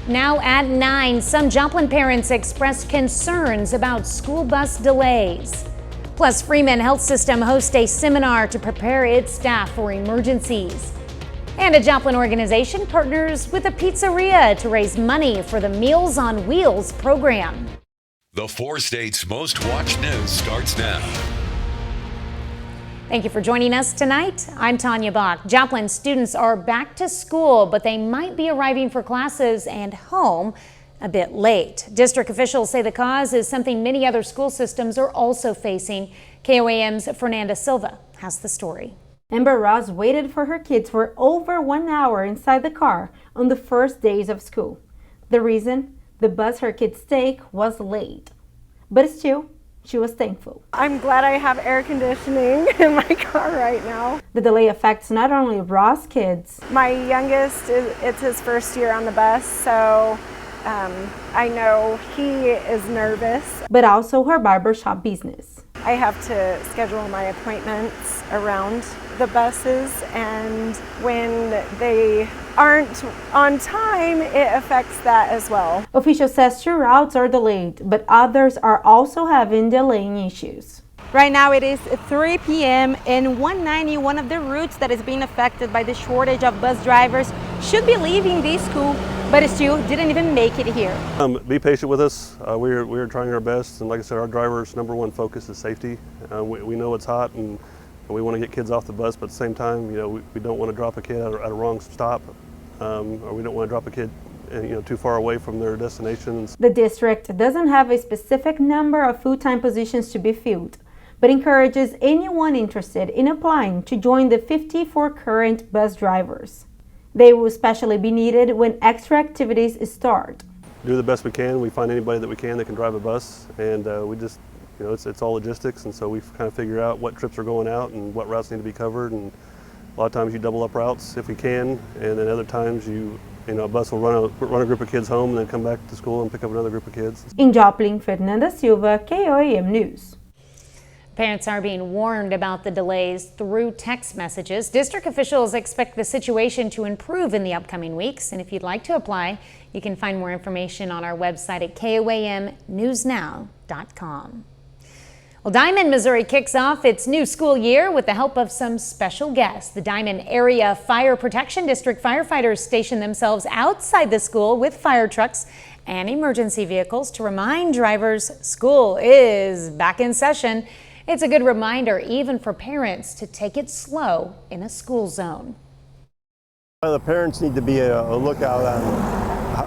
Now at 9, some Joplin parents expressed concerns about school bus delays. Plus, Freeman Health System hosts a seminar to prepare its staff for emergencies. And a Joplin organization partners with a pizzeria to raise money for the Meals on Wheels program. The 4 states' most watched news starts now. Thank you for joining us tonight. I'm Tanya Bach. Joplin students are back to school, but they might be arriving for classes and home a bit late. District officials say the cause is something many other school systems are also facing. KOAM's Fernanda Silva has the story. Amber Ross waited for her kids for over 1 hour inside the car on the first days of school. The reason? The bus her kids take was late. But still, she was thankful. I'm glad I have air conditioning in my car right now. The delay affects not only Ross' kids. My youngest, it's his first year on the bus, so I know he is nervous. But also her barbershop business. I have to schedule my appointments around the buses, and when they aren't on time, it affects that as well. Officials says 2 routes are delayed, but others are also having delaying issues. Right now it is 3 p.m. and 190, one of the routes that is being affected by the shortage of bus drivers, should be leaving this school, but still didn't even make it here. Be patient with us. We're trying our best, and like I said, our driver's #1 focus is safety. We know it's hot, and we want to get kids off the bus, but at the same time, we don't want to drop a kid at a wrong stop, or we don't want to drop a kid too far away from their destinations. The district doesn't have a specific number of full-time positions to be filled, but encourages anyone interested in applying to join the 54 current bus drivers. They will especially be needed when extra activities start. Do the best we can. We find anybody that we can that can drive a bus, and we just, it's all logistics, and so we kind of figure out what trips are going out and what routes need to be covered, and a lot of times you double up routes if we can, and then other times a bus will run a group of kids home and then come back to school and pick up another group of kids. In Joplin, Fernanda Silva, KOAM News. Parents are being warned about the delays through text messages. District officials expect the situation to improve in the upcoming weeks. And if you'd like to apply, you can find more information on our website at KOAMnewsnow.com. Well, Diamond, Missouri kicks off its new school year with the help of some special guests. The Diamond Area Fire Protection District firefighters stationed themselves outside the school with fire trucks and emergency vehicles to remind drivers school is back in session. It's a good reminder even for parents to take it slow in a school zone. The parents need to be a lookout on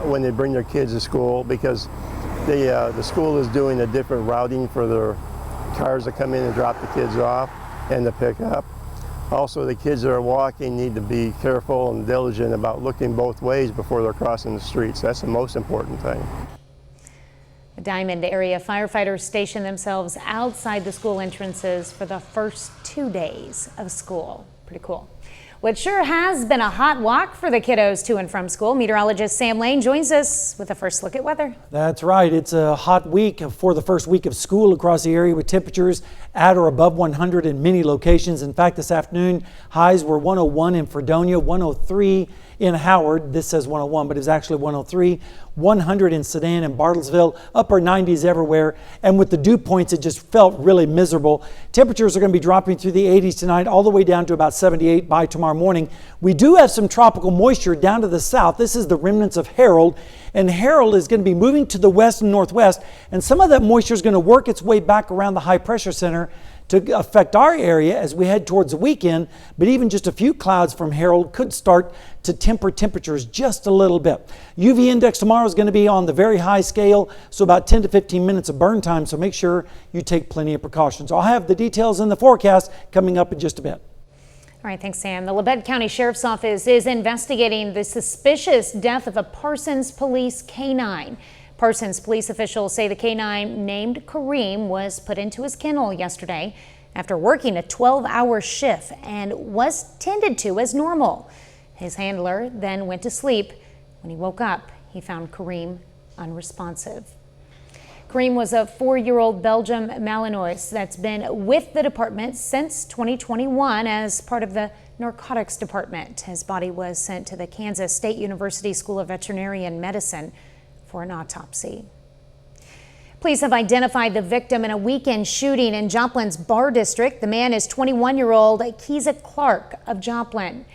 when they bring their kids to school, because the school is doing a different routing for their cars that come in and drop the kids off and to pick up. Also, the kids that are walking need to be careful and diligent about looking both ways before they're crossing the streets. That's the most important thing. The Diamond Area firefighters stationed themselves outside the school entrances for the first 2 days of school. Pretty cool. Well, it sure has been a hot walk for the kiddos to and from school. Meteorologist Sam Lane joins us with a first look at weather. That's right. It's a hot week for the first week of school across the area, with temperatures at or above 100 in many locations. In fact, this afternoon, highs were 101 in Fredonia, 103 in Howard. This says 101, but it was actually 103. 100 in Sedan and Bartlesville, upper 90s everywhere. And with the dew points, it just felt really miserable. Temperatures are going to be dropping through the 80s tonight, all the way down to about 78 by tomorrow morning. We do have some tropical moisture down to the south. This is the remnants of Harold, and Harold is going to be moving to the west and northwest, and some of that moisture is going to work its way back around the high pressure center to affect our area as we head towards the weekend. But even just a few clouds from Harold could start to temper temperatures just a little bit. UV index tomorrow is going to be on the very high scale, so about 10 to 15 minutes of burn time, so make sure you take plenty of precautions. I'll have the details in the forecast coming up in just a bit. All right, thanks, Sam. The Labette County Sheriff's Office is investigating the suspicious death of a Parsons police canine. Parsons police officials say the canine named Kareem was put into his kennel yesterday after working a 12-hour shift and was tended to as normal. His handler then went to sleep. When he woke up, he found Kareem unresponsive. Kareem was a 4-year-old Belgian Malinois that's been with the department since 2021 as part of the narcotics department. His body was sent to the Kansas State University School of Veterinary Medicine for an autopsy. Police have identified the victim in a weekend shooting in Joplin's Bar District. The man is 21-year-old Keeza Clark of Joplin.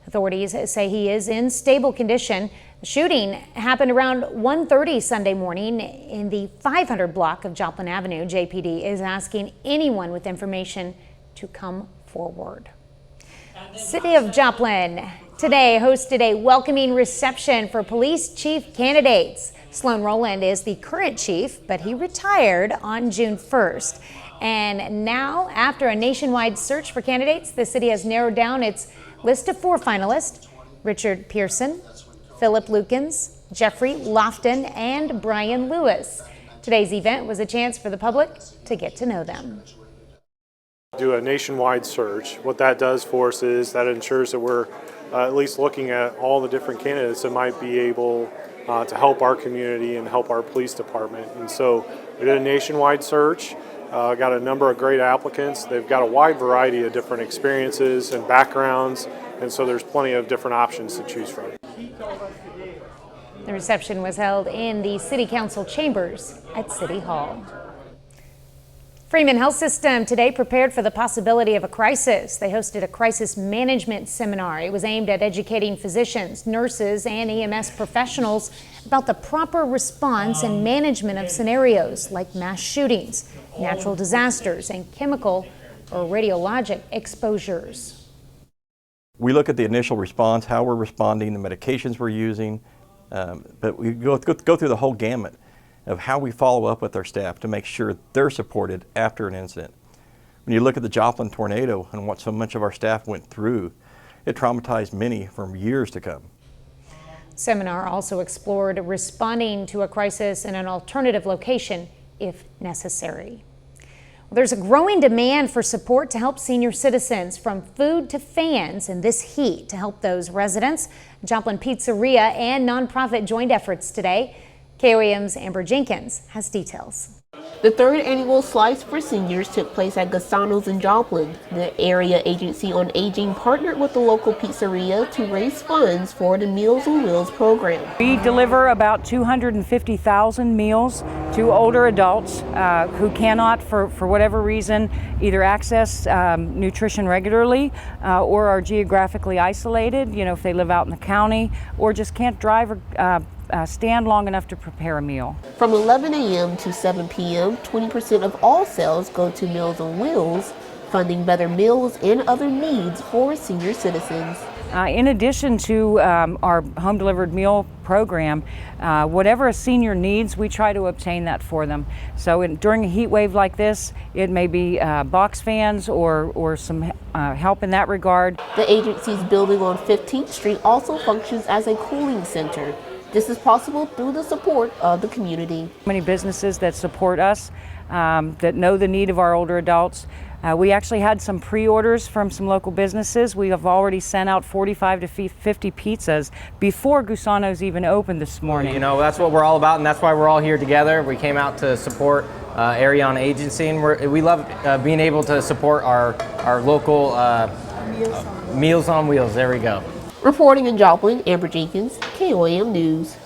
Authorities say he is in stable condition. The shooting happened around 1:30 Sunday morning in the 500 block of Joplin Avenue. JPD is asking anyone with information to come forward. City of Joplin today hosted a welcoming reception for police chief candidates. Sloan Rowland is the current chief, but he retired on June 1st. And now, after a nationwide search for candidates, the city has narrowed down its list of 4 finalists: Richard Pearson, Philip Lukens, Jeffrey Lofton, and Brian Lewis. Today's event was a chance for the public to get to know them. Do a nationwide search. What that does for us is that ensures that we're at least looking at all the different candidates that might be able to help our community and help our police department. And so we did a nationwide search, got a number of great applicants. They've got a wide variety of different experiences and backgrounds, and so there's plenty of different options to choose from. The reception was held in the City Council chambers at City Hall. Freeman Health System today prepared for the possibility of a crisis. They hosted a crisis management seminar. It was aimed at educating physicians, nurses, and EMS professionals about the proper response and management of scenarios like mass shootings, natural disasters, and chemical or radiologic exposures. We look at the initial response, how we're responding, the medications we're using, but we go through the whole gamut of how we follow up with our staff to make sure they're supported after an incident. When you look at the Joplin tornado and what so much of our staff went through, it traumatized many for years to come. Seminar also explored responding to a crisis in an alternative location if necessary. Well, there's a growing demand for support to help senior citizens, from food to fans in this heat. To help those residents, Joplin Pizzeria and nonprofit joined efforts today. KOAM's Amber Jenkins has details. The 3rd annual Slice for Seniors took place at Gusano's in Joplin. The Area Agency on Aging partnered with the local pizzeria to raise funds for the Meals on Wheels program. We deliver about 250,000 meals to older adults who cannot, for whatever reason, either access nutrition regularly or are geographically isolated, if they live out in the county, or just can't drive or stand long enough to prepare a meal. From 11 a.m. to 7 p.m., 20% of all sales go to Meals on Wheels, funding better meals and other needs for senior citizens. In addition to our home delivered meal program, whatever a senior needs, we try to obtain that for them. So during a heat wave like this, it may be box fans or some help in that regard. The agency's building on 15th Street also functions as a cooling center. This is possible through the support of the community. Many businesses that support us, that know the need of our older adults. We actually had some pre-orders from some local businesses. We have already sent out 45 to 50 pizzas before Gusano's even opened this morning. That's what we're all about, and that's why we're all here together. We came out to support Area on Agency, and we love being able to support our local Meals on Wheels. There we go. Reporting in Joplin, Amber Jenkins, KOAM News.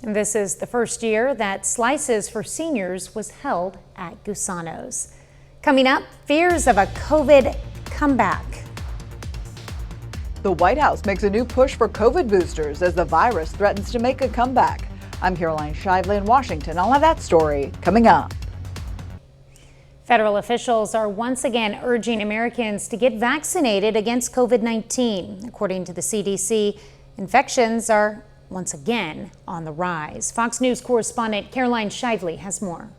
And this is the first year that Slices for Seniors was held at Gusano's. Coming up, fears of a COVID comeback. The White House makes a new push for COVID boosters as the virus threatens to make a comeback. I'm Caroline Shively in Washington. I'll have that story coming up. Federal officials are once again urging Americans to get vaccinated against COVID-19. According to the CDC, infections are once again on the rise. Fox News correspondent Caroline Shively has more.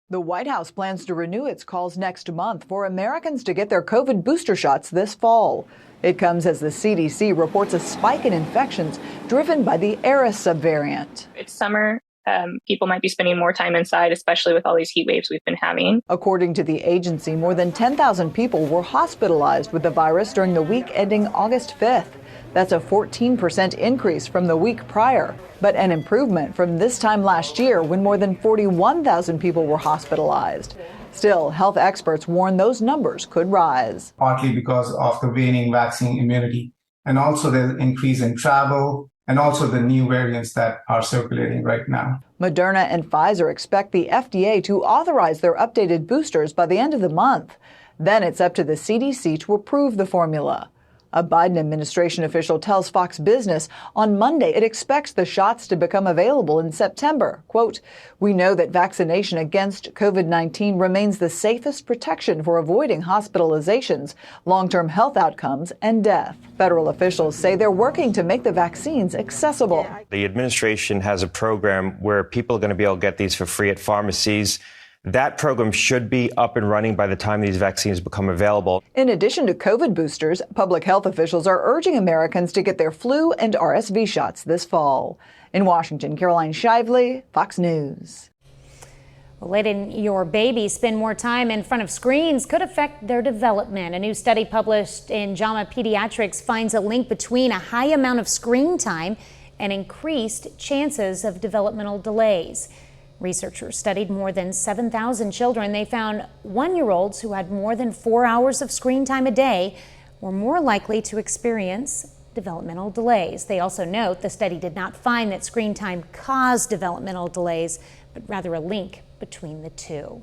The White House plans to renew its calls next month for Americans to get their COVID booster shots this fall. It comes as the CDC reports a spike in infections driven by the Eris subvariant. It's summer. people might be spending more time inside, especially with all these heat waves we've been having. According to the agency, more than 10,000 people were hospitalized with the virus during the week ending August 5th. That's a 14% increase from the week prior, but an improvement from this time last year when more than 41,000 people were hospitalized. Still, health experts warn those numbers could rise. Partly because of the waning vaccine immunity, and also the increase in travel, and also the new variants that are circulating right now. Moderna and Pfizer expect the FDA to authorize their updated boosters by the end of the month. Then it's up to the CDC to approve the formula. A Biden administration official tells Fox Business on Monday it expects the shots to become available in September. Quote, "We know that vaccination against COVID-19 remains the safest protection for avoiding hospitalizations, long-term health outcomes, and death." Federal officials say they're working to make the vaccines accessible. The administration has a program where people are going to be able to get these for free at pharmacies. That program should be up and running by the time these vaccines become available. In addition to COVID boosters, public health officials are urging Americans to get their flu and RSV shots this fall. In Washington, Caroline Shively, Fox News. Letting your baby spend more time in front of screens could affect their development. A new study published in JAMA Pediatrics finds a link between a high amount of screen time and increased chances of developmental delays. Researchers studied more than 7,000 children. They found 1-year-olds who had more than 4 hours of screen time a day were more likely to experience developmental delays. They also note the study did not find that screen time caused developmental delays, but rather a link between the two.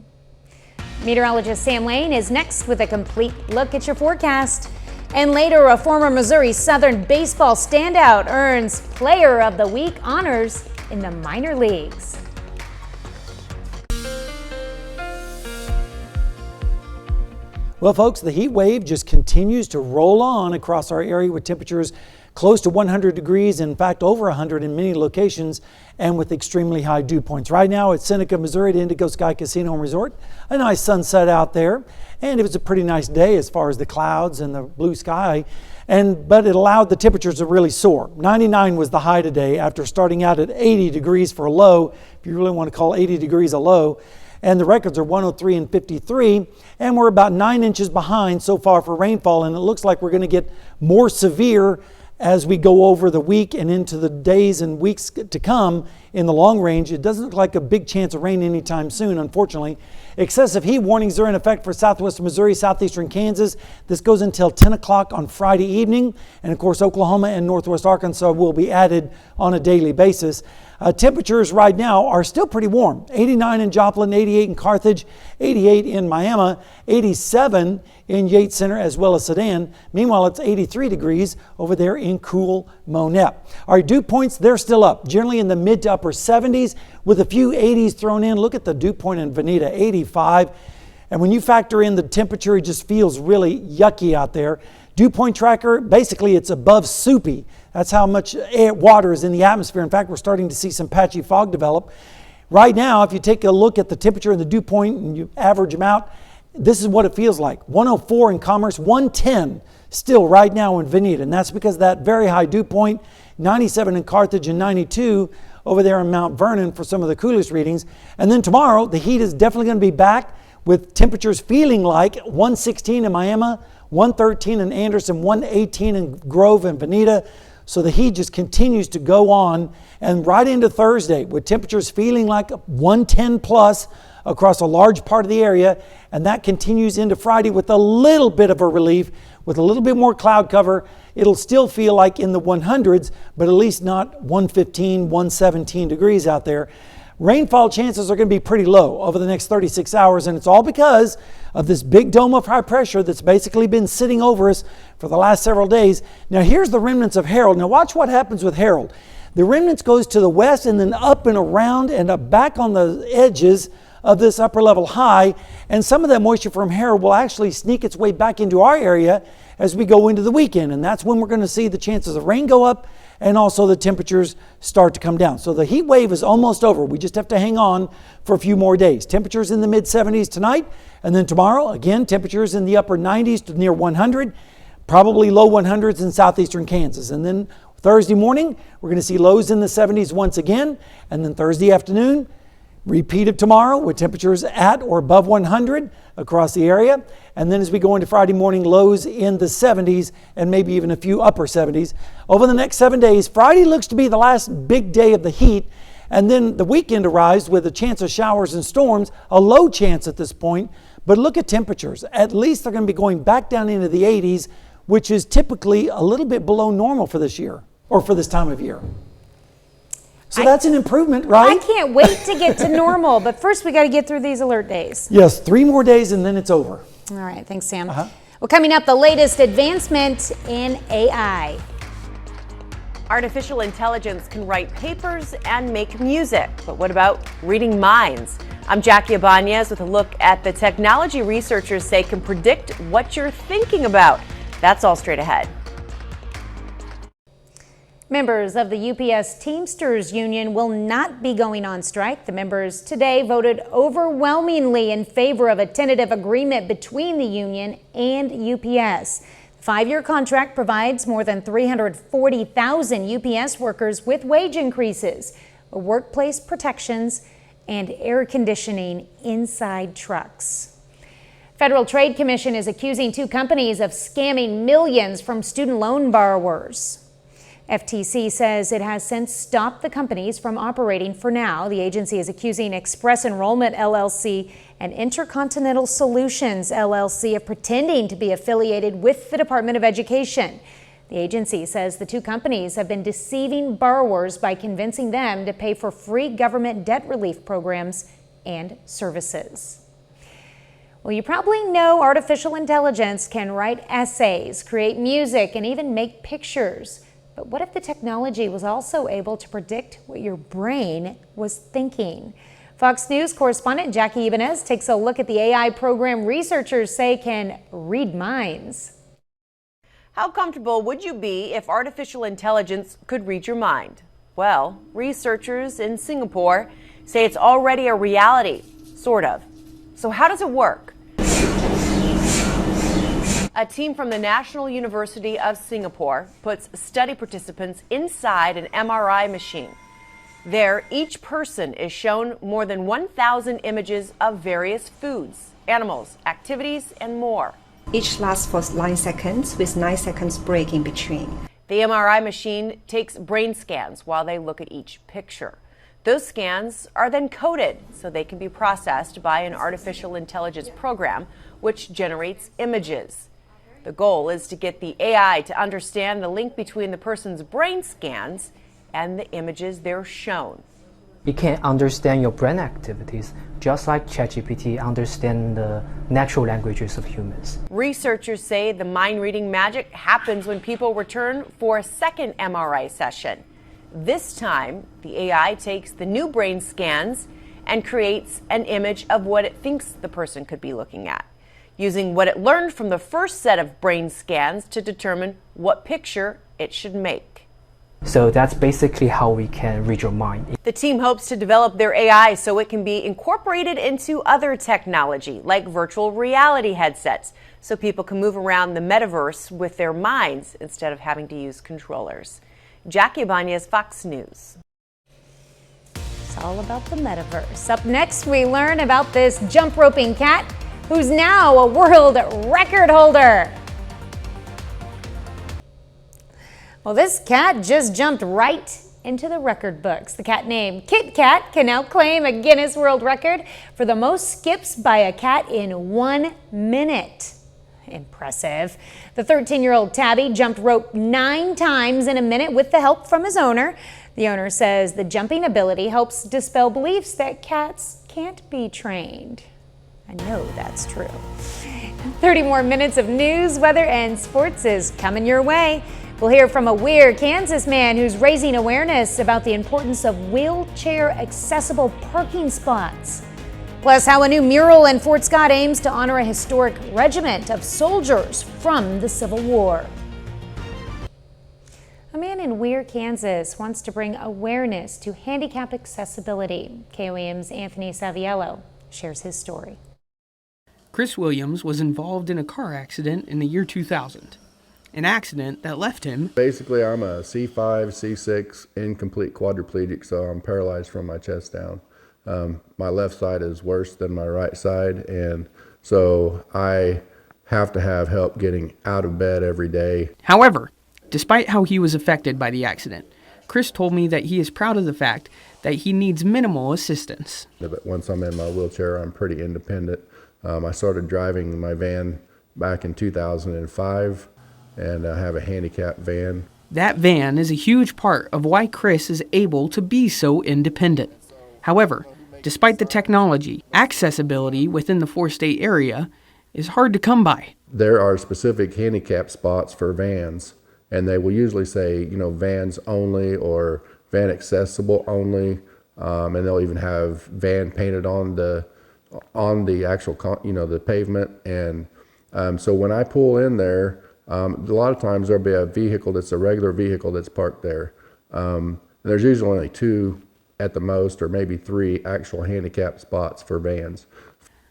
Meteorologist Sam Lane is next with a complete look at your forecast. And later, a former Missouri Southern baseball standout earns Player of the Week honors in the minor leagues. Well, folks, the heat wave just continues to roll on across our area with temperatures close to 100 degrees, in fact, over 100 in many locations, and with extremely high dew points. Right now at Seneca, Missouri, at Indigo Sky Casino and Resort, a nice sunset out there, and it was a pretty nice day as far as the clouds and the blue sky, but it allowed the temperatures to really soar. 99 was the high today after starting out at 80 degrees for a low, if you really want to call 80 degrees a low. And the records are 103 and 53, and we're about 9 inches behind so far for rainfall, and it looks like we're going to get more severe as we go over the week and into the days and weeks to come in the long range. It doesn't look like a big chance of rain anytime soon, unfortunately. Excessive heat warnings are in effect for southwestern Missouri, southeastern Kansas. This goes until 10 o'clock on Friday evening, and of course Oklahoma and northwest Arkansas will be added on a daily basis. Temperatures right now are still pretty warm. 89 in Joplin, 88 in Carthage, 88 in Miami, 87 in Yates Center as well as Sedan. Meanwhile, it's 83 degrees over there in cool Monette. Our dew points, they're still up, generally in the mid to upper 70s with a few 80s thrown in. Look at the dew point in Veneta, 85. And when you factor in the temperature, it just feels really yucky out there. Dew point tracker, basically it's above soupy. That's how much water is in the atmosphere. In fact, we're starting to see some patchy fog develop. Right now, if you take a look at the temperature and the dew point and you average them out, this is what it feels like. 104 in Commerce, 110 still right now in Veneta. And that's because of that very high dew point, 97 in Carthage and 92 over there in Mount Vernon for some of the coolest readings. And then tomorrow, the heat is definitely going to be back with temperatures feeling like 116 in Miami, 113 in Anderson, 118 in Grove and Veneta. So the heat just continues to go on, and right into Thursday with temperatures feeling like 110 plus across a large part of the area, and that continues into Friday with a little bit of a relief, with a little bit more cloud cover. It'll still feel like in the 100s, but at least not 115, 117 degrees out there. Rainfall chances are going to be pretty low over the next 36 hours, and it's all because of this big dome of high pressure that's basically been sitting over us for the last several days. Now here's the remnants of Harold. Now watch what happens with Harold. The remnants goes to the west and then up and around and back on the edges of this upper level high, and some of that moisture from Harold will actually sneak its way back into our area as we go into the weekend, and that's when we're going to see the chances of rain go up and also the temperatures start to come down. So the heat wave is almost over. We just have to hang on for a few more days. Temperatures in the mid 70s tonight, and then tomorrow, again, temperatures in the upper 90s to near 100, probably low 100s in southeastern Kansas. And then Thursday morning, we're going to see lows in the 70s once again, and then Thursday afternoon, repeat of tomorrow with temperatures at or above 100 across the area. And then as we go into Friday morning, lows in the 70s and maybe even a few upper 70s. Over the next 7 days, Friday looks to be the last big day of the heat. And then the weekend arrives with a chance of showers and storms, a low chance at this point. But look at temperatures. At least they're going to be going back down into the 80s, which is typically a little bit below normal for this year or for this time of year. So that's an improvement, right? I can't wait to get to normal, but first we got to get through these alert days. Yes, 3 more days and then it's over. All right, thanks, Sam. Well, coming up, the latest advancement in AI. Artificial intelligence can write papers and make music, but what about reading minds? I'm Jackie Ibanez with a look at the technology researchers say can predict what you're thinking about. That's all straight ahead. Members of the UPS Teamsters Union will not be going on strike. The members today voted overwhelmingly in favor of a tentative agreement between the union and UPS. The 5-year contract provides more than 340,000 UPS workers with wage increases, workplace protections, and air conditioning inside trucks. Federal Trade Commission is accusing 2 companies of scamming millions from student loan borrowers. FTC says it has since stopped the companies from operating for now. The agency is accusing Express Enrollment LLC and Intercontinental Solutions LLC of pretending to be affiliated with the Department of Education. The agency says the 2 companies have been deceiving borrowers by convincing them to pay for free government debt relief programs and services. Well, you probably know artificial intelligence can write essays, create music, and even make pictures. But what if the technology was also able to predict what your brain was thinking? Fox News correspondent Jackie Ibanez takes a look at the AI program researchers say can read minds. How comfortable would you be if artificial intelligence could read your mind? Well, researchers in Singapore say it's already a reality, sort of. So how does it work? A team from the National University of Singapore puts study participants inside an MRI machine. There, each person is shown more than 1,000 images of various foods, animals, activities, and more. Each lasts for 9 seconds with 9 seconds break in between. The MRI machine takes brain scans while they look at each picture. Those scans are then coded so they can be processed by an artificial intelligence program which generates images. The goal is to get the AI to understand the link between the person's brain scans and the images they're shown. It can understand your brain activities, just like ChatGPT understands the natural languages of humans. Researchers say the mind-reading magic happens when people return for a second MRI session. This time, the AI takes the new brain scans and creates an image of what it thinks the person could be looking at, using what it learned from the first set of brain scans to determine what picture it should make. So that's basically how we can read your mind. The team hopes to develop their AI so it can be incorporated into other technology, like virtual reality headsets, so people can move around the metaverse with their minds instead of having to use controllers. Jackie Ibanez, Fox News. It's all about the metaverse. Up next, we learn about this jump roping cat who's now a world record holder. Well, this cat just jumped right into the record books. The cat named Kit Kat can now claim a Guinness World Record for the most skips by a cat in 1 minute. Impressive. The 13-year-old tabby jumped rope 9 times in a minute with the help from his owner. The owner says the jumping ability helps dispel beliefs that cats can't be trained. I know that's true. 30 more minutes of news, weather, and sports is coming your way. We'll hear from a Weir, Kansas man who's raising awareness about the importance of wheelchair-accessible parking spots. Plus, how a new mural in Fort Scott aims to honor a historic regiment of soldiers from the Civil War. A man in Weir, Kansas wants to bring awareness to handicap accessibility. KOAM's Anthony Saviello shares his story. Chris Williams was involved in a car accident in the year 2000. an accident that left him. Basically, I'm a C5, C6 incomplete quadriplegic, so I'm paralyzed from my chest down. My left side is worse than my right side, and so I have to have help getting out of bed every day. However, despite how he was affected by the accident, Chris told me that he is proud of the fact that he needs minimal assistance. But once I'm in my wheelchair, I'm pretty independent. I started driving my van back in 2005, and I have a handicapped van. That van is a huge part of why Chris is able to be so independent. However, despite the technology, accessibility within the four-state area is hard to come by. There are specific handicap spots for vans, and they will usually say, vans only or van accessible only, and they'll even have van painted on the actual, the pavement. And so when I pull in there, a lot of times there'll be a vehicle that's a regular vehicle that's parked there. There's usually only 2 at the most, or maybe 3 actual handicap spots for vans.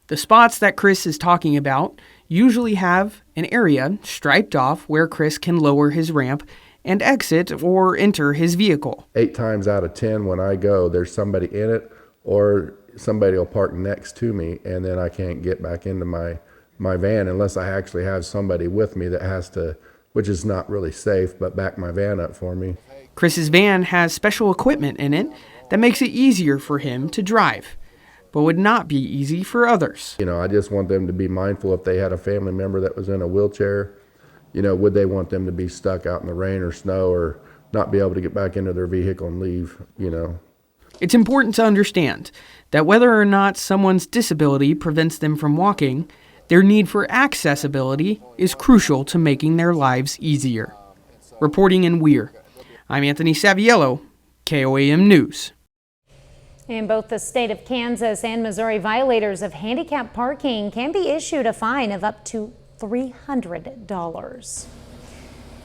The spots that Chris is talking about usually have an area striped off where Chris can lower his ramp and exit or enter his vehicle. 8 times out of 10 when I go, there's somebody in it, or somebody will park next to me, and then I can't get back into my van unless I actually have somebody with me that has to, which is not really safe, but back my van up for me. Chris's van has special equipment in it that makes it easier for him to drive, but would not be easy for others. I just want them to be mindful if they had a family member that was in a wheelchair, would they want them to be stuck out in the rain or snow or not be able to get back into their vehicle and leave, It's important to understand that whether or not someone's disability prevents them from walking, their need for accessibility is crucial to making their lives easier. Reporting in Weir, I'm Anthony Saviello, KOAM News. In both the state of Kansas and Missouri, violators of handicap parking can be issued a fine of up to $300.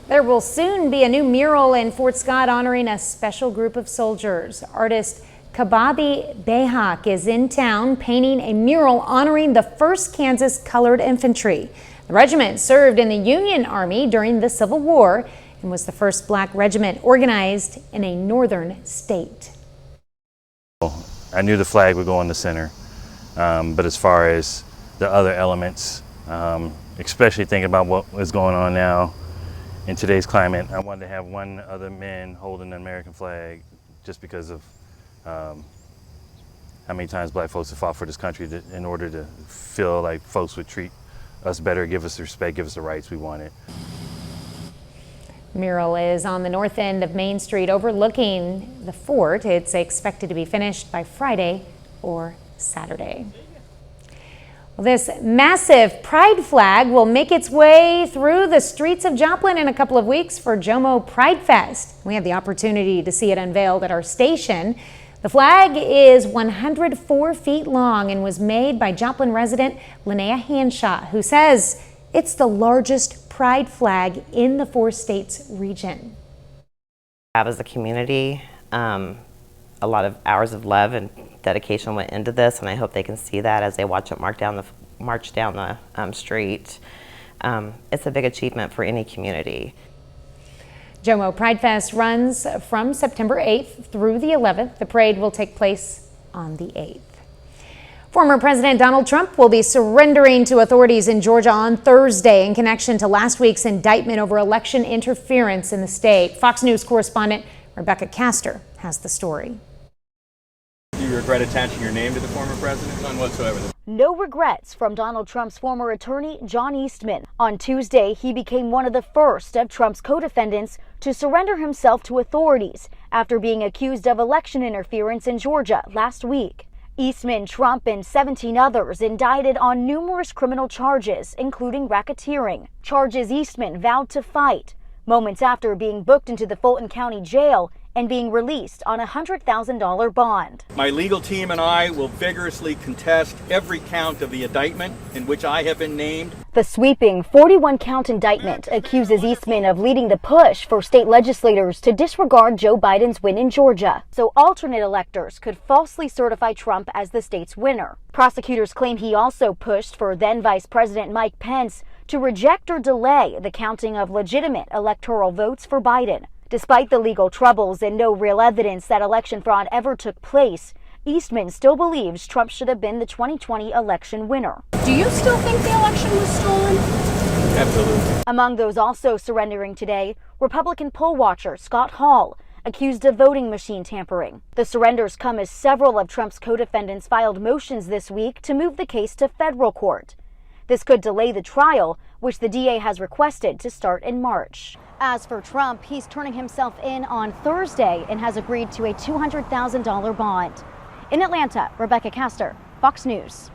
There will soon be a new mural in Fort Scott honoring a special group of soldiers. Artist Kababi Behak is in town painting a mural honoring the 1st Kansas Colored Infantry. The regiment served in the Union Army during the Civil War and was the first black regiment organized in a northern state. I knew the flag would go in the center, but as far as the other elements, especially thinking about what is going on now in today's climate, I wanted to have one other man holding the American flag just because of how many times black folks have fought for this country in order to feel like folks would treat us better, give us the respect, give us the rights we wanted. Mural is on the north end of Main Street overlooking the fort. It's expected to be finished by Friday or Saturday. Well, this massive pride flag will make its way through the streets of Joplin in a couple of weeks for Jomo Pride Fest. We had the opportunity to see it unveiled at our station. The flag is 104 feet long and was made by Joplin resident Linnea Hanshaw, who says it's the largest pride flag in the 4 states region. As a community, a lot of hours of love and dedication went into this, and I hope they can see that as they watch it march down the street. It's a big achievement for any community. Jomo Pride Fest runs from September 8th through the 11th. The parade will take place on the 8th. Former President Donald Trump will be surrendering to authorities in Georgia on Thursday in connection to last week's indictment over election interference in the state. Fox News correspondent Rebecca Castor has the story. Do you regret attaching your name to the former president? None whatsoever. No regrets from Donald Trump's former attorney, John Eastman. On Tuesday, he became one of the first of Trump's co-defendants to surrender himself to authorities after being accused of election interference in Georgia last week. Eastman, Trump, and 17 others indicted on numerous criminal charges, including racketeering, charges Eastman vowed to fight, moments after being booked into the Fulton County Jail and being released on a $100,000 bond. My legal team and I will vigorously contest every count of the indictment in which I have been named. The sweeping 41-count indictment accuses Eastman of leading the push for state legislators to disregard Joe Biden's win in Georgia, so alternate electors could falsely certify Trump as the state's winner. Prosecutors claim he also pushed for then Vice President Mike Pence to reject or delay the counting of legitimate electoral votes for Biden. Despite the legal troubles and no real evidence that election fraud ever took place, Eastman still believes Trump should have been the 2020 election winner. Do you still think the election was stolen? Absolutely. Among those also surrendering today, Republican poll watcher Scott Hall, accused of voting machine tampering. The surrenders come as several of Trump's co-defendants filed motions this week to move the case to federal court. This could delay the trial, which the DA has requested to start in March. As for Trump, he's turning himself in on Thursday and has agreed to a $200,000 bond. In Atlanta, Rebecca Castor, Fox News.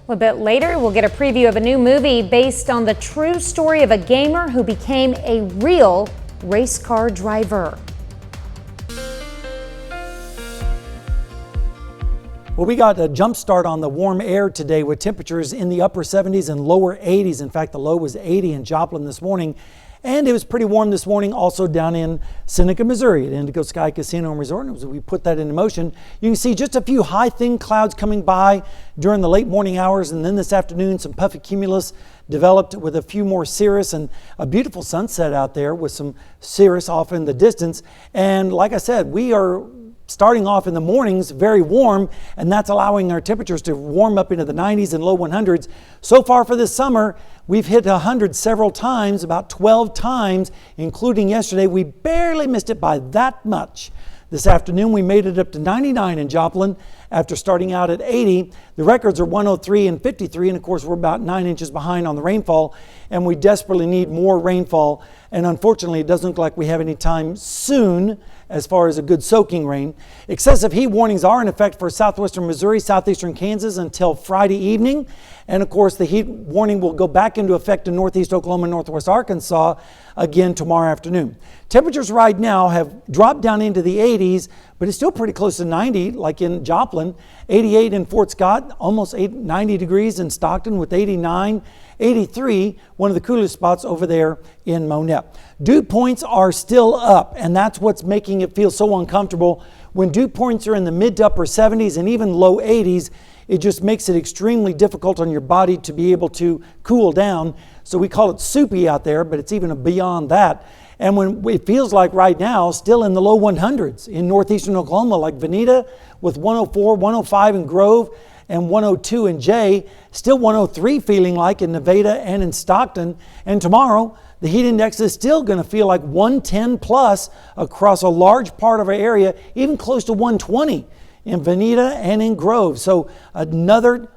A bit later, we'll get a preview of a new movie based on the true story of a gamer who became a real race car driver. Well, we got a jump start on the warm air today with temperatures in the upper 70s and lower 80s. In fact, the low was 80 in Joplin this morning. And it was pretty warm this morning also down in Seneca, Missouri at Indigo Sky Casino and Resort. And as we put that into motion, you can see just a few high thin clouds coming by during the late morning hours. And then this afternoon, some puffy cumulus developed with a few more cirrus and a beautiful sunset out there with some cirrus off in the distance. And like I said, we are starting off in the mornings very warm, and that's allowing our temperatures to warm up into the 90s and low 100s. So far for this summer, we've hit 100 several times, about 12 times, including yesterday. We barely missed it by that much. This afternoon, we made it up to 99 in Joplin after starting out at 80. The records are 103 and 53, and of course, we're about 9 inches behind on the rainfall, and we desperately need more rainfall. And unfortunately, it doesn't look like we have any time soon as far as a good soaking rain. Excessive heat warnings are in effect for southwestern Missouri, southeastern Kansas until Friday evening. And of course, the heat warning will go back into effect in northeast Oklahoma and northwest Arkansas again tomorrow afternoon. Temperatures right now have dropped down into the 80s, but it's still pretty close to 90, like in Joplin. 88 in Fort Scott, almost 90 degrees in Stockton with 89. 83, one of the coolest spots over there in Monette. Dew points are still up, and that's what's making it feel so uncomfortable. When dew points are in the mid to upper 70s and even low 80s, it just makes it extremely difficult on your body to be able to cool down. So we call it soupy out there, but it's even beyond that. And when it feels like right now, still in the low 100s in northeastern Oklahoma, like Veneta with 104, 105 in Grove, and 102 in Jay, still 103 feeling like in Nevada and in Stockton. And tomorrow, the heat index is still going to feel like 110 plus across a large part of our area, even close to 120 in Veneta and in Grove. So another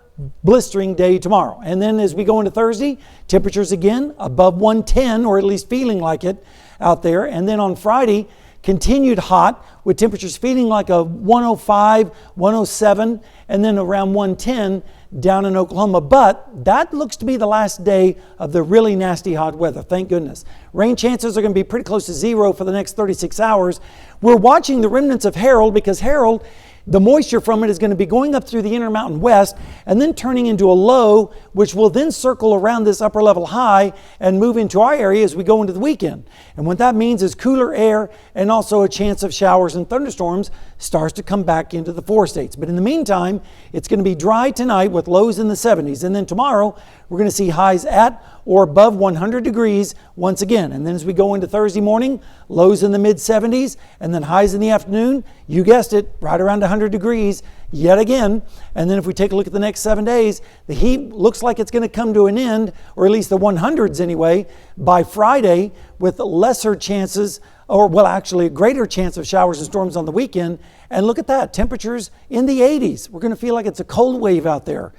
blistering day tomorrow. And then as we go into Thursday, temperatures again above 110, or at least feeling like it out there. And then on Friday, continued hot with temperatures feeling like a 105, 107, and then around 110 down in Oklahoma. But that looks to be the last day of the really nasty hot weather, thank goodness. Rain chances are going to be pretty close to zero for the next 36 hours. We're watching the remnants of Harold because Harold, the moisture from it is going to be going up through the Intermountain West and then turning into a low, which will then circle around this upper level high and move into our area as we go into the weekend. And what that means is cooler air and also a chance of showers and thunderstorms starts to come back into the 4 states. But in the meantime, it's going to be dry tonight with lows in the 70s. And then tomorrow, we're going to see highs at or above 100 degrees once again. And then as we go into Thursday morning, lows in the mid 70s and then highs in the afternoon, you guessed it, right around 100 degrees yet again. And then if we take a look at the next 7 days, the heat looks like it's going to come to an end, or at least the 100s anyway, by Friday, with lesser chances, or well, actually a greater chance of showers and storms on the weekend. And look at that, temperatures in the 80s. We're going to feel like it's a cold wave out there.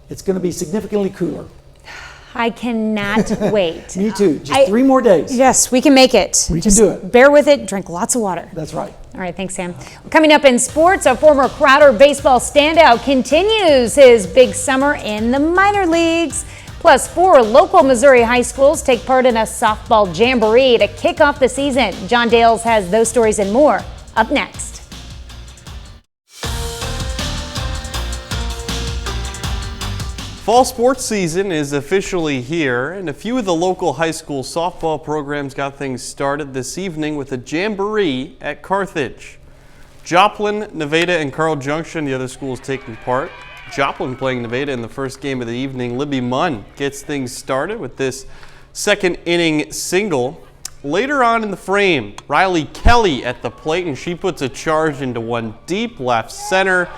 It's going to be significantly cooler. I cannot wait. Me too. Just 3 more days. Yes, we can make it. We can do it. Bear with it. Drink lots of water. That's right. All right, thanks, Sam. Coming up in sports, a former Crowder baseball standout continues his big summer in the minor leagues. Plus, 4 local Missouri high schools take part in a softball jamboree to kick off the season. John Dales has those stories and more up next. Fall sports season is officially here, and a few of the local high school softball programs got things started this evening with a jamboree at Carthage. Joplin, Nevada, and Carl Junction, the other schools taking part. Joplin playing Nevada in the first game of the evening. Libby Munn gets things started with this second inning single. Later on in the frame, Riley Kelly at the plate, and she puts a charge into one deep left center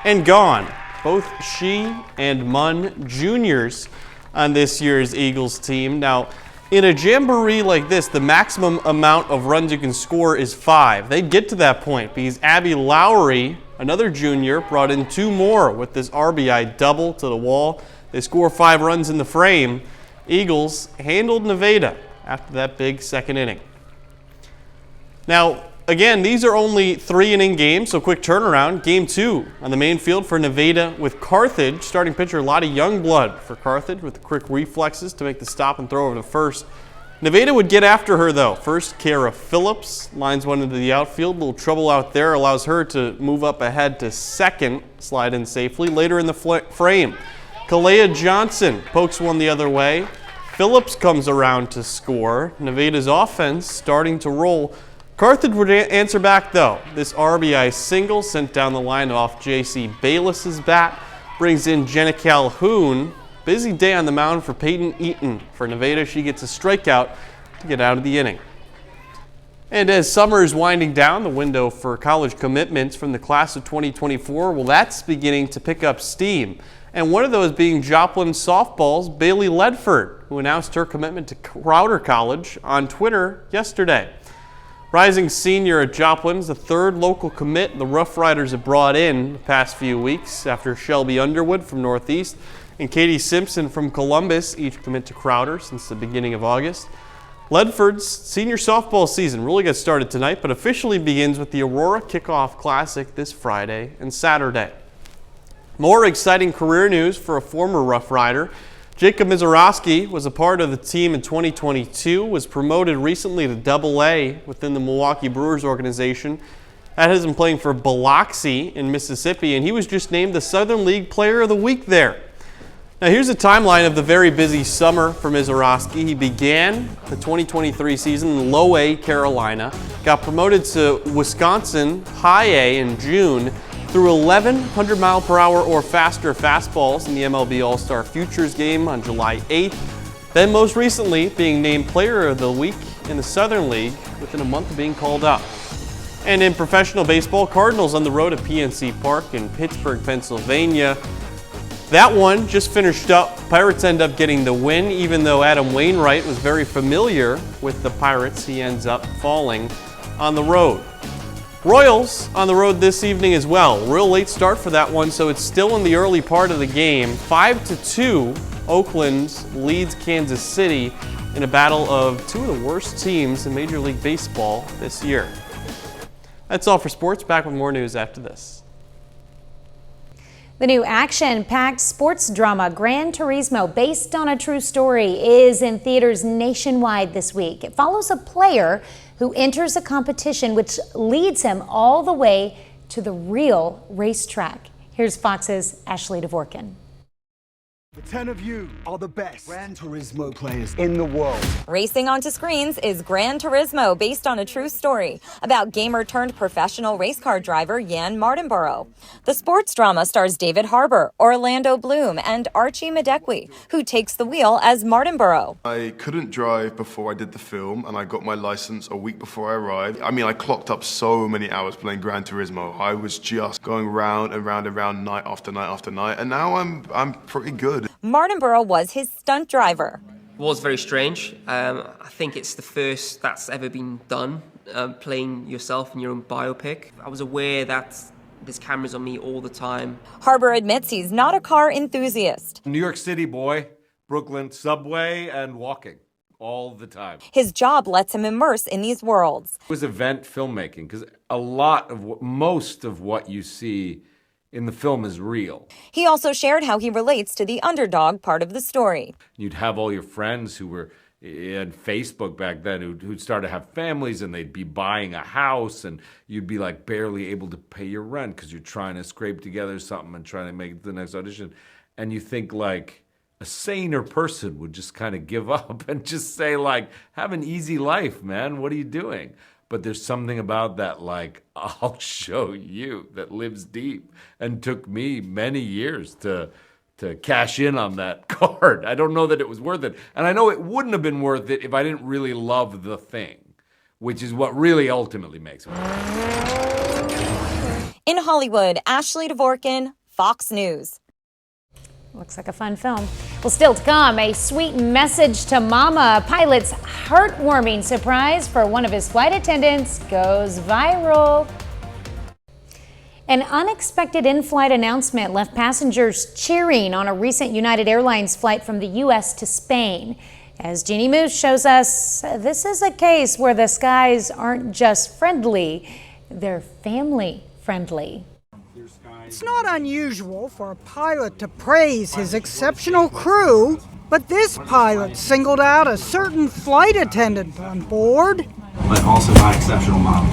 and gone. Both she and Munn juniors on this year's Eagles team. Now, in a jamboree like this, the maximum amount of runs you can score is 5. They'd get to that point because Abby Lowry, another junior, brought in 2 more with this RBI double to the wall. They score 5 runs in the frame. Eagles handled Nevada after that big second inning. Now, again, these are only 3-inning games, so quick turnaround. Game 2 on the main field for Nevada with Carthage. Starting pitcher, a lot of young blood for Carthage with the quick reflexes to make the stop and throw over to first. Nevada would get after her, though. First, Kara Phillips lines one into the outfield. A little trouble out there allows her to move up ahead to second, slide in safely. Later in the frame, Kalea Johnson pokes one the other way. Phillips comes around to score. Nevada's offense starting to roll. Carthage would answer back, though. This RBI single sent down the line off J.C. Bayless's bat brings in Jenna Calhoun. Busy day on the mound for Peyton Eaton. For Nevada, she gets a strikeout to get out of the inning. And as summer is winding down, the window for college commitments from the class of 2024, well, that's beginning to pick up steam. And one of those being Joplin softball's Bailey Ledford, who announced her commitment to Crowder College on Twitter yesterday. Rising senior at Joplin is the 3rd local commit the Rough Riders have brought in the past few weeks after Shelby Underwood from Northeast and Katie Simpson from Columbus each commit to Crowder since the beginning of August. Ledford's senior softball season really gets started tonight, but officially begins with the Aurora Kickoff Classic this Friday and Saturday. More exciting career news for a former Rough Rider. Jacob Mizorowski was a part of the team in 2022, was promoted recently to Double-A within the Milwaukee Brewers organization. That has him playing for Biloxi in Mississippi, and he was just named the Southern League Player of the Week there. Now here's a timeline of the very busy summer for Mizorowski. He began the 2023 season in Low-A, Carolina, got promoted to Wisconsin High-A in June, threw 11 100-mile-per-hour or faster fastballs in the MLB All-Star Futures game on July 8th. Then most recently being named Player of the Week in the Southern League within a month of being called up. And in professional baseball, Cardinals on the road at PNC Park in Pittsburgh, Pennsylvania. That one just finished up. Pirates end up getting the win, even though Adam Wainwright was very familiar with the Pirates. He ends up falling on the road. Royals on the road this evening as well. Real late start for that one, so it's still in the early part of the game. 5-2, Oakland leads Kansas City in a battle of 2 of the worst teams in Major League Baseball this year. That's all for sports. Back with more news after this. The new action-packed sports drama Gran Turismo, based on a true story, is in theaters nationwide this week. It follows a player who enters a competition which leads him all the way to the real racetrack. Here's Fox's Ashley Dvorkin. The 10 of you are the best Gran Turismo players in the world. Racing onto screens is Gran Turismo, based on a true story about gamer-turned-professional race car driver Jan Martinborough. The sports drama stars David Harbour, Orlando Bloom, and Archie Madekwe, who takes the wheel as Martinborough. I couldn't drive before I did the film, and I got my license a week before I arrived. I mean, I clocked up so many hours playing Gran Turismo. I was just going round and round and round night after night after night, and now I'm pretty good. Martinborough was his stunt driver. It was very strange. I think it's the first that's ever been done, playing yourself in your own biopic. I was aware that there's cameras on me all the time. Harbour admits he's not a car enthusiast. New York City boy, Brooklyn subway and walking all the time. His job lets him immerse in these worlds. It was event filmmaking because most of what you see in the film is real. He also shared how he relates to the underdog part of the story. You'd have all your friends who were in Facebook back then who'd start to have families, and they'd be buying a house, and you'd be like barely able to pay your rent because you're trying to scrape together something and trying to make the next audition. And you think like a saner person would just kind of give up and just say like, have an easy life, man. What are you doing? but there's something about that, like, I'll show you, that lives deep, and took me many years to cash in on that card. I don't know that it was worth it. And I know it wouldn't have been worth it if I didn't really love the thing, which is what really ultimately makes it worth it. In Hollywood, Ashley Dvorkin, Fox News. Looks like a fun film. Well, still to come, a sweet message to mama. A pilot's heartwarming surprise for one of his flight attendants goes viral. An unexpected in-flight announcement left passengers cheering on a recent United Airlines flight from the U.S. to Spain. As Jeannie Moose shows us, this is a case where the skies aren't just friendly, they're family friendly. It's not unusual for a pilot to praise his exceptional crew, but this pilot singled out a certain flight attendant on board. But also my exceptional mom.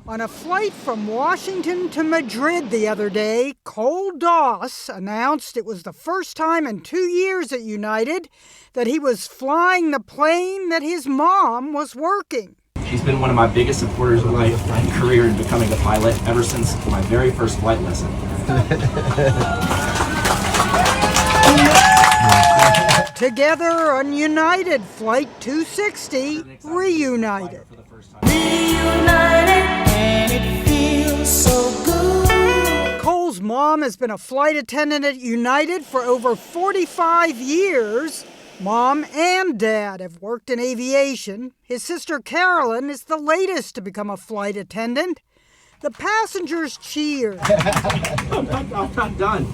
On a flight from Washington to Madrid the other day, Cole Doss announced it was the first time in 2 years at United that he was flying the plane that his mom was working. She's been one of my biggest supporters of my career in becoming a pilot ever since my very first flight lesson. Together on United Flight 260, reunited. And it feels so good. Cole's mom has been a flight attendant at United for over 45 years. Mom and Dad have worked in aviation. His sister Carolyn is the latest to become a flight attendant. The passengers cheer. I'm not done.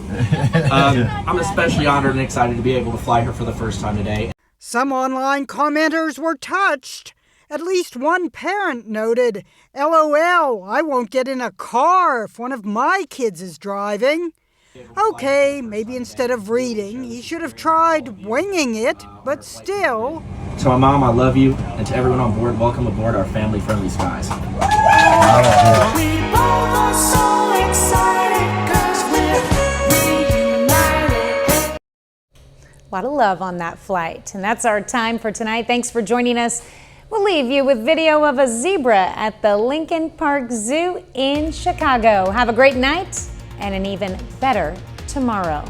I'm especially honored and excited to be able to fly her for the first time today. Some online commenters were touched. At least one parent noted, LOL, I won't get in a car if one of my kids is driving. Okay, maybe instead of reading, he should have tried winging it, but still. To my mom, I love you, and to everyone on board, welcome aboard our family-friendly skies. We both are so excited 'cause we're reunited. A lot of love on that flight. And that's our time for tonight. Thanks for joining us. We'll leave you with video of a zebra at the Lincoln Park Zoo in Chicago. Have a great night and an even better tomorrow.